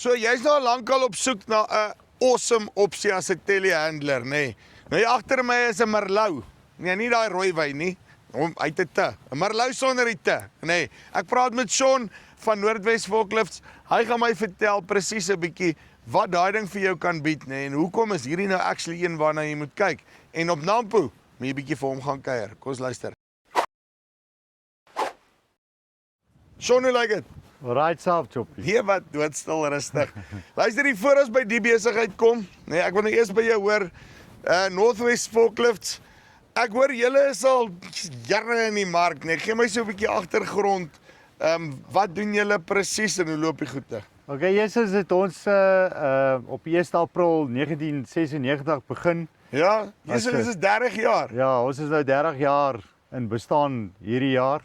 So jy's nou lankal op soek na 'n awesome opsie as 'n telehandler, nê. Nou hier agter my is 'n Merlot. Nee, nie daai rooi wyn nie. Hy het 'n te. 'n Merlot sonder die te, nê. Ek praat met Shaun van Noordwes Forklifts. Hy gaan my vertel presies 'n bietjie wat daai ding vir jou kan bied, nê, en hoekom is hierdie nou actually een waarna jy moet kyk. En op Nampo, moet jy bietjie vir hom gaan kuier. Kom ons luister. Shaun, hoe lyk dit? Right self, Choppie. Nee, wat doodstil rustig. Luister hier voor ons by die besigheid kom. Nee, ek wil nou eers by jou hoor. Northwest Forklifts. Ek hoor julle is al jare in die mark, nee. Gee my so 'n bietjie agtergrond. Wat doen julle presies en hoe loop die goede? Okay, Jesus het ons op 1 April 1996 begin. Ja, Jesus is 30 jaar. Ja, ons is nou 30 jaar in bestaan hierdie jaar.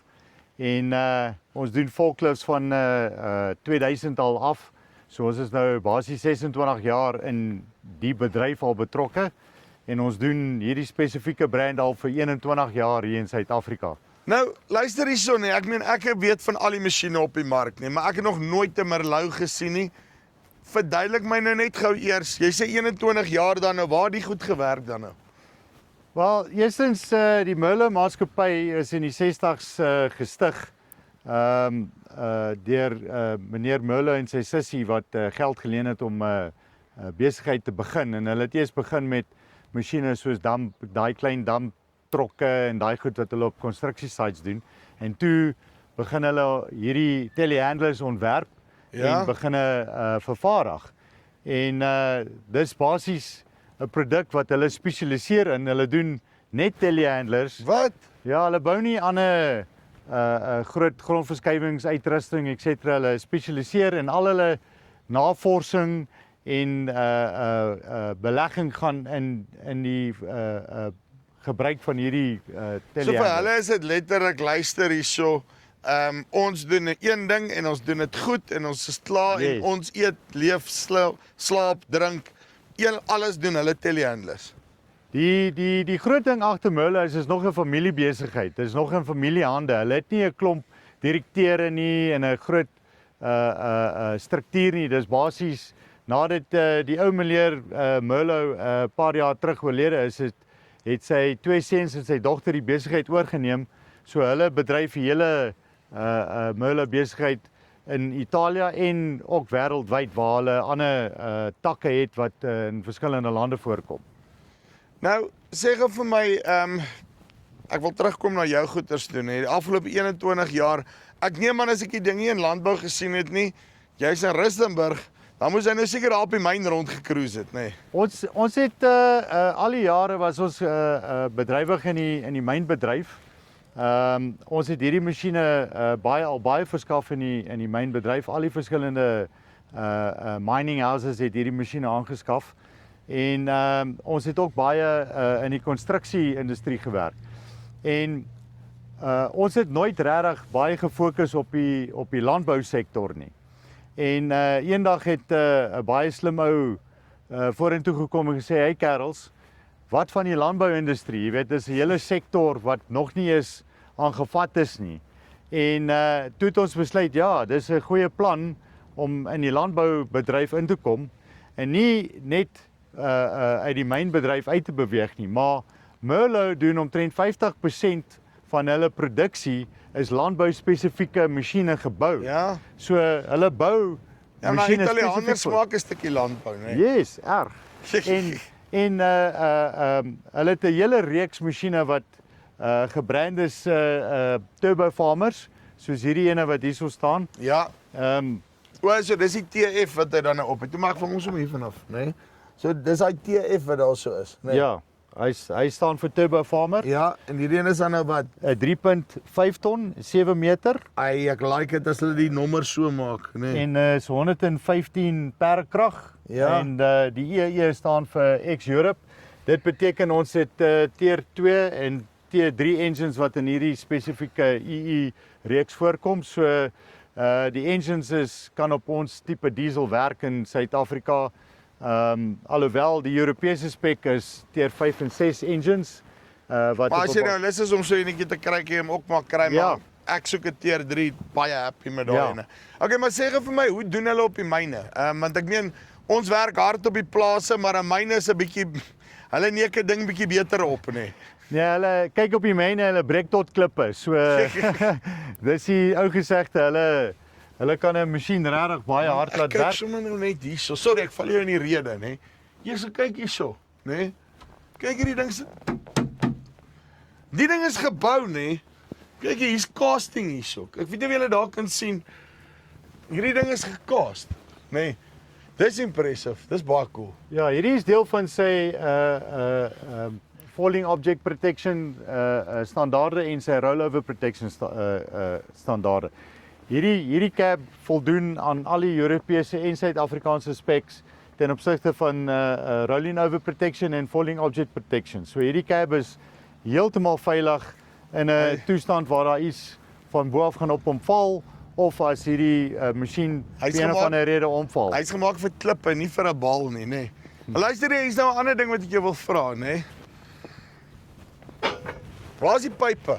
En ons doen forklifts van 2000 al af. So ons is nou basies 26 jaar in die bedryf al betrokke. En ons doen hierdie spesifieke brand al vir 21 jaar hier in Suid-Afrika. Nou, luister hierson nie. Ek meen ek weet van al die masjiene op die mark nie, maar ek het nog nooit 'n Merlot gesien nie. Verduidelik my nou net gou eers. Jy sê 21 jaar dan nou, waar het die goed gewerk dan nou? Wel, eerstens die Merlot maatskappy is in die 60s gestig. Deur meneer Merlot en sy sussie wat geld geleen het om besigheid te begin. En hulle het eers begin met masjiene soos daai klein damptrokke en daai goed wat hulle op construksiesites doen. En toe begin hulle hierdie telehandlers ontwerp en begin vervaardig. En dis basies 'n produk wat hulle spesialiseer in. Hulle doen net telehandlers. Wat? Ja, hulle bou nie ander groot grondverskywingsuitrusting etc. Hulle spesialiseer in al hulle navorsing en belegging gaan in die gebruik van hierdie telehandlers. So vir hulle is dit letterlik luister hierso. Ons doen een ding en ons doen dit goed en ons is klaar en ons eet, leef, slaap, drink. Alles doen hulle telehandlers. Die groot ding agter Merlot is nog 'n familiebesigheid. Dit is nog in familiehande. Hulle het nie 'n klomp direkteure nie en 'n groot struktuur nie. Dis basies nadat die ou meneer Merlot 'n paar jaar terug oorlede is, het sy 2 seuns en sy dogter die besigheid oorgeneem. So hulle bedryf die hele Merlot besigheid in Italië en ook wêreldwyd waar hulle ander takke het wat in verskillende lande voorkom. Nou, sê gou vir my, ek wil terugkom na jou goeders doen. Die afgelope 21 jaar, ek neem aan as ek die ding nie in landbou gesien het nie, jy's in Rustenburg, dan moes hy nou seker daar op die myn rondgecruise het, nê? Ons het al die jare was ons bedrywig in die mynbedryf. Ons het hierdie masjiene baie verskaf in die mynbedryf. Al die verskillende mining houses het hierdie masjiene aangeskaf. En ons het ook baie in die konstruksie-industrie gewerk. En ons het nooit regtig baie gefokus op die landbousektor nie. En eendag het 'n baie slim ou vorentoe gekom en gesê, "Hey kerels, wat van die landbouindustrie? Jy weet, dis 'n hele sektor wat nog nie eens aangevat is nie." En toe het ons besluit, ja, dis 'n goeie plan om in die landboubedryf in te kom en nie net uit die mynbedryf uit te beweeg nie, maar Merlot doen omtrent 50% van hulle produksie is landbou-spesifieke masjiene gebou. Ja. So hulle bou masjiene Italianers maak 'n stukkie landbou, né? Yes, erg. En hulle het 'n hele reeks masjiene wat gebrand is turbo farmers, soos hierdie ene wat hierso staan. Ja. So dis die TF wat hy dan nou op het. Toe maak vir ons om hier vanaf, né? So dis hy TF wat daar so is, né? Ja, hy staan vir turbo farmer. Ja, en hierdie een is dan nou wat? 'n 3.5 ton, 7 meter. Ek like dit as hulle die nommer so maak, né? En is 115 perdkrag. Ja. En die EE staan vir ex-Europe. Dit beteken ons het Tier 2 en Tier 3 engines wat in hierdie spesifieke EE reeks voorkom. So die engines kan op ons tipe diesel werk in Suid-Afrika. Alhoewel die Europese spek is Tier 5 en 6 engines. Maar as jy nou lus is om so 'n netjie te kry, kan jy hom ook maar kry, ja, ek soek 'n tier 3 baie happy met daai Ja. ene. Okay, maar sê gou vir my, hoe doen hulle op die myne? Want ek meen, ons werk hard op die plase, maar 'n myne is 'n bietjie, hulle neek 'n ding bietjie beter op, nee. Nee, hulle kyk op die myne, hulle breek tot klippe. So dis die ou gesegde, hulle kan 'n masjien regtig baie hard laat Kyk werk. sommer nou net hierso. Sorry, ek val jou in die rede, nê. Hier so kyk hierso, nê. Kyk hierdie ding se. Die ding is gebou, nê. Kyk hier's casting hierso. Ek weet nie of julle daar kan sien. Hierdie ding is gecast, nê. Dis impressive. Dis baie cool. Ja, hierdie is deel van sy falling object protection standaarde en sy rollover protection standaarde. Hierdie cab voldoen aan al die Europese en Suid-Afrikaanse specs ten opsigte van rolling over protection en falling object protection. So hierdie cab is heeltemal veilig in 'n toestand waar daar iets van bo af gaan op hom val of as hierdie masjien Hy's vir een of gemaak- ander rede omval. Hy's gemaak vir klippe, nie vir 'n bal nie, nê. Maar luister jy, hier's nou 'n ander ding wat ek jou wil vra, nê. Waar is die pype?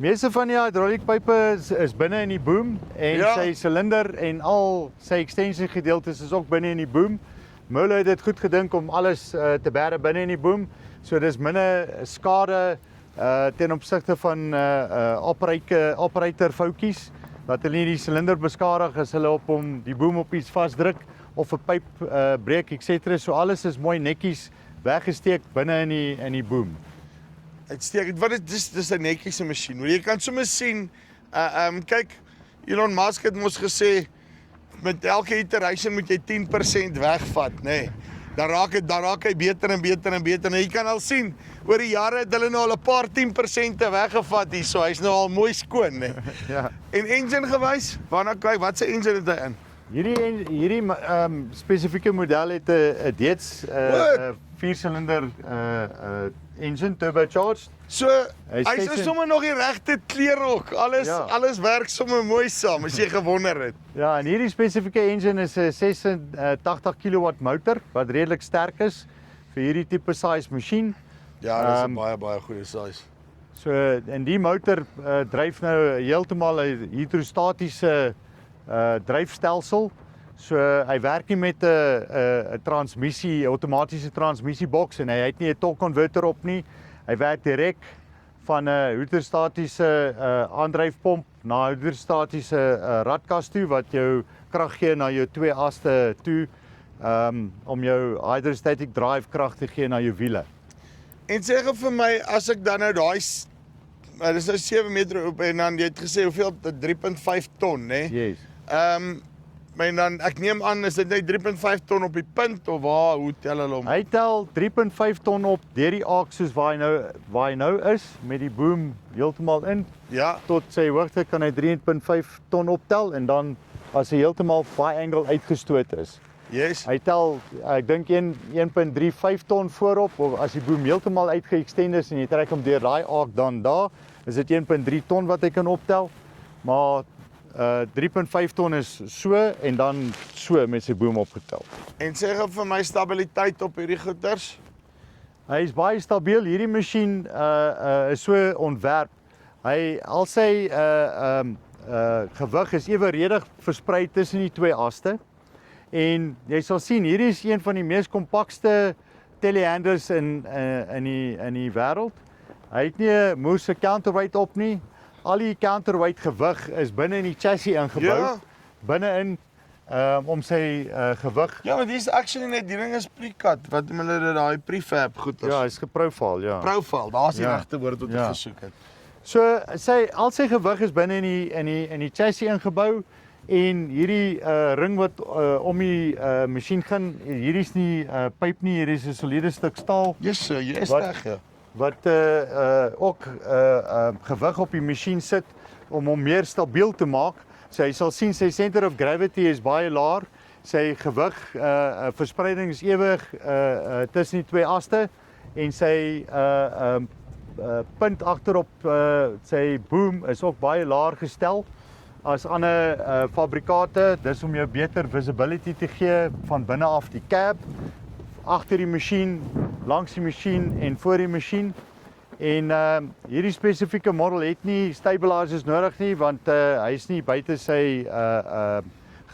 Meeste van die hydrauliekpype is binne in die boom en Ja. sy silinder en al sy extension gedeeltes is ook binne in die boom. Muller het dit goed gedink om alles te bære binne in die boom. So dis minder skade ten opsigte van operator foutjies dat hulle nie die silinder beskadig as hulle op hom die boom op iets vasdruk of 'n pyp breek etc. So alles is mooi netjies weggesteek binne in die boom. Uitstekend. Wat is dis 'n netjiese masjien. Hoor, jy kan sommer sien, kyk, Elon Musk het mos gesê met elke iteration moet jy 10% wegvat, nê. Nee. Dan raak hy beter en beter en beter. En jy kan al sien, oor die jare het hulle nou al 'n paar 10% weggevat hier, so hy's nou al mooi skoon, nê. Nee. Ja. En engine gewys, waarna kyk, wat se engine het hy in? Hierdie spesifieke model het 'n Dietz Wat? 4-silinder engine turbocharged. So, Hy hy's steeds sommer nog die regte kleur ook. Alles Ja. alles werk sommer mooi saam, as jy gewonder het. Ja, en hierdie spesifieke engine is 'n 86 kW motor wat redelik sterk is vir hierdie tipe size masjien. Ja, dis 'n baie goeie size. So en die motor dryf nou heeltemal 'n hidrostatiese dryfstelsel. So hy werk nie met 'n transmissie, outomatiese transmissieboks en hy het nie 'n torque converter op nie. Hy werk direk van 'n hidrostatiese aandryfpomp na 'n hidrostatiese radkas toe wat jou krag gee na jou twee aste toe om jou hydrostatic drive krag te gee na jou wiele. En sê gou vir my, as ek dan nou daai dis nou 7 meter op en dan jy het gesê hoeveel 3.5 ton, né? Yes. Maar dan ek neem aan is dit net 3.5 ton op die punt of hoe tel hulle hom? Hy tel 3.5 ton op deur die aak soos waar hy nou is met die boom heeltemal in. Ja. Tot sy hoogte kan hy 3.5 ton optel en dan as hy heeltemal by angle uitgestoot is. Yes. Hy tel ek dink 1.35 ton voorop of as die boom heeltemal uitgeëxtend is en jy trek hom deur daai aak dan daar, is dit 1.3 ton wat hy kan optel. Maar 3.5 ton is so en dan so met sy boom opgetel. En sê gou vir my stabiliteit op hierdie goeters. Hy is baie stabiel. Hierdie masjien is so ontwerp. Hy al sy gewig is eweredig versprei tussen die twee aste. En jy sal sien hierdie is een van die mees kompakste telehandlers in die wêreld. Hy het nie 'n moose counterweight op nie. Al die counterweight gewig is binne in die chassis ingebou. Ja. Binne-in om sy gewig. Ja, maar dis actually net die ding is pre-cut. Wat noem hulle dit daai prefab goeters? Ja, hy's geprofile, ja. Profile, daar's die Ja. regte woord wat ek Ja. gesoek het. So al sy gewig is binne in die chassis ingebou en hierdie ring wat om die masjien gaan, hierdie is nie pyp nie, hierdie is 'n soliede stuk staal Yes, jy is Wat? reg, ja. wat ook gewig op die masjien sit om hom meer stabiel te maak. So jy sal sien sy center of gravity is baie laag. Sy gewig verspreiding is ewig tussen die twee aste en sy punt agterop sy boom is ook baie laag gestel as ander fabrikate. Dis om jou beter visibility te gee van binne af die cab, agter die masjien, langs die masjien en voor die masjien. En hierdie spesifieke model het nie stabilizers nodig nie want hy is nie buite sy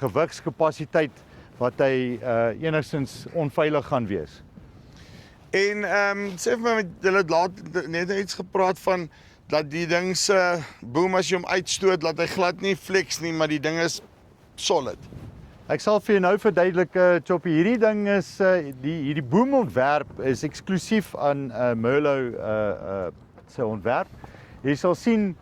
gewigskapasiteit wat hy enigstens onveilig gaan wees. En sê vir my, hulle het laat net iets gepraat van dat die ding se boom as jy hom uitstoot, dat hy glad nie flex nie, maar die ding is solid. Ek sal vir jou nou verduidelik, Choppy, hierdie ding is hierdie boomontwerp is eksklusief aan Merlo se ontwerp. Jy sal sien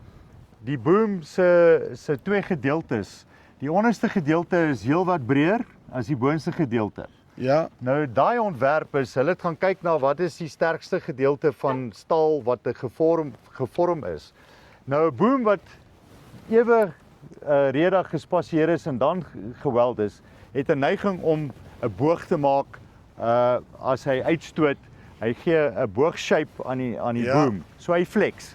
die boom se twee gedeeltes. Die onderste gedeelte is heelwat breër as die boonste gedeelte. Ja. Nou daai ontwerp is, hulle het gaan kyk na wat is die sterkste gedeelte van staal wat gevorm is. Nou 'n boom wat ewe redig gespasseer is en dan geweld is, het 'n neiging om 'n boog te maak as hy uitstoot. Hy gee 'n boogshape aan die boom. So hy flex.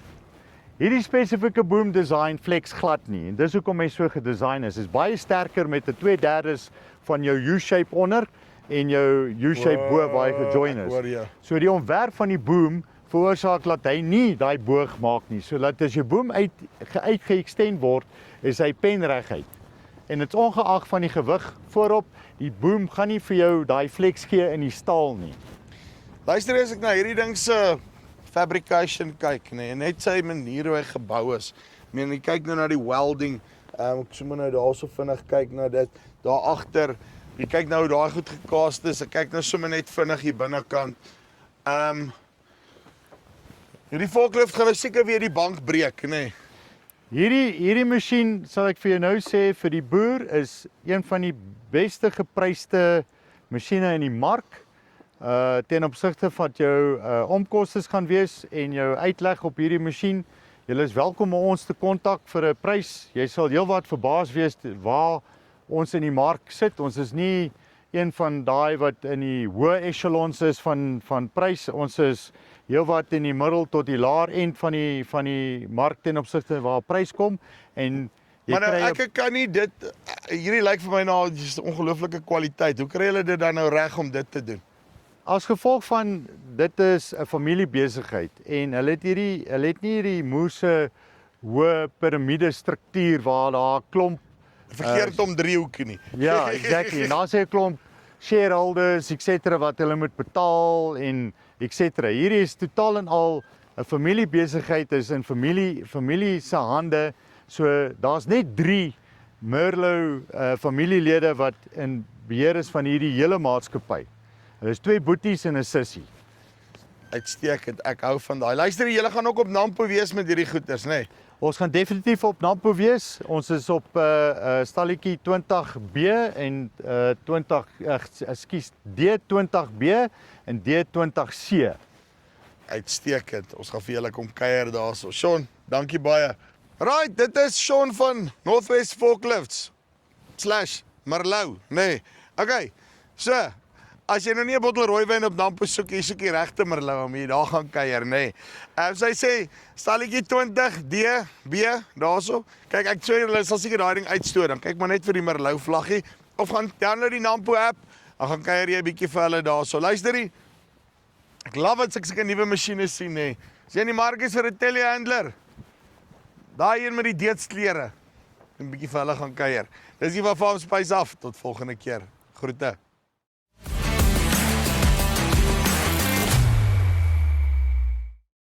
Hierdie spesifieke boom design flex glad nie en dis hoekom hy so gedesign is. Is baie sterker met 'n 2/3 van jou U-shape onder en jou U-shape bo waar hy gejoin is. So die ontwerp van die boom veroorsaak dat hy nie daai boog maak nie. So dat as jou boom uitgeëxtend word, is hy penreguit. En dit is ongeag van die gewig voorop, die boom gaan nie vir jou daai flex gee in die staal nie. Luister as ek na hierdie ding se fabrication kyk, nee, net sy manier hoe hy gebou is. Ek meen, jy kyk nou na die welding, ek sommer nou daarso vinnig kyk na dit, daar agter, jy kyk nou hoe daai goed gekaast is, ek kyk nou sommer net vinnig hier binnekant. Hierdie forklift gaan nou seker weer die bank breek, nee. Hierdie masjien, sal ek vir jou nou sê, vir die boer is een van die beste gepryste masjiene in die mark. Ten opsigte van jou omkostes gaan wees en jou uitleg op hierdie masjien. Julle is welkom om ons te kontak vir 'n prys. Jy sal heelwat verbaas wees waar ons in die mark sit. Ons is nie een van daai wat in die hoë echelons is van prys. Ons is heelwat in die middel tot die laer end van die mark ten opsigte waar prys kom en maar nou, ek kan nie dit, hierdie lyk vir my na 'n ongelooflike kwaliteit. Hoe kry julle dit dan nou reg om dit te doen? As gevolg van dit is 'n familiebesigheid en hulle het nie hierdie moerse hoë piramide struktuur waar daar 'n klomp verkeerd om driehoeke nie. Ja, exactly. En daar's 'n klomp shareholders, etc. wat hulle moet betaal en etc. Hierdie is totaal en al 'n familiebesigheid, is in familie se hande. So daar's net 3 Merlo familielede wat in beheer is van hierdie hele maatskappy. Hulle is 2 boeties en 'n sussie. Uitstekend, ek hou van daai. Luister, julle gaan ook op Nampo wees met hierdie goeders, nê? Nee? Ons gaan definitief op Nampo wees. Ons is op stalletjie 20B en D20B en D20C. Uitstekend. Ons gaan vir julle kom kuier daarso. Sean, dankie baie. Right, dit is Sean van Northwest Forklifts /Merlo, nee. Okay. So, as jy nou nie 'n bottel rooiwyn op Nampo soek, jy soek die regte Merlo om jy daar gaan kuier, nê. So hy sê stalletjie 20DB daarso. Kyk, ek sê hulle sal seker daai ding uitstoot dan. Kyk maar net vir die Merlo vlaggie of gaan download die Nampo app. Dan gaan kuier jy 'n bietjie vir hulle daarso. Luisterie. Ek love dit as ek seker nuwe masjiene sien, nê. As jy in die mark is vir 'n telehandler, daai een met die deetsklere, 'n bietjie vir hulle gaan kuier. Dis hier van Farm Spice af. Tot volgende keer. Groete.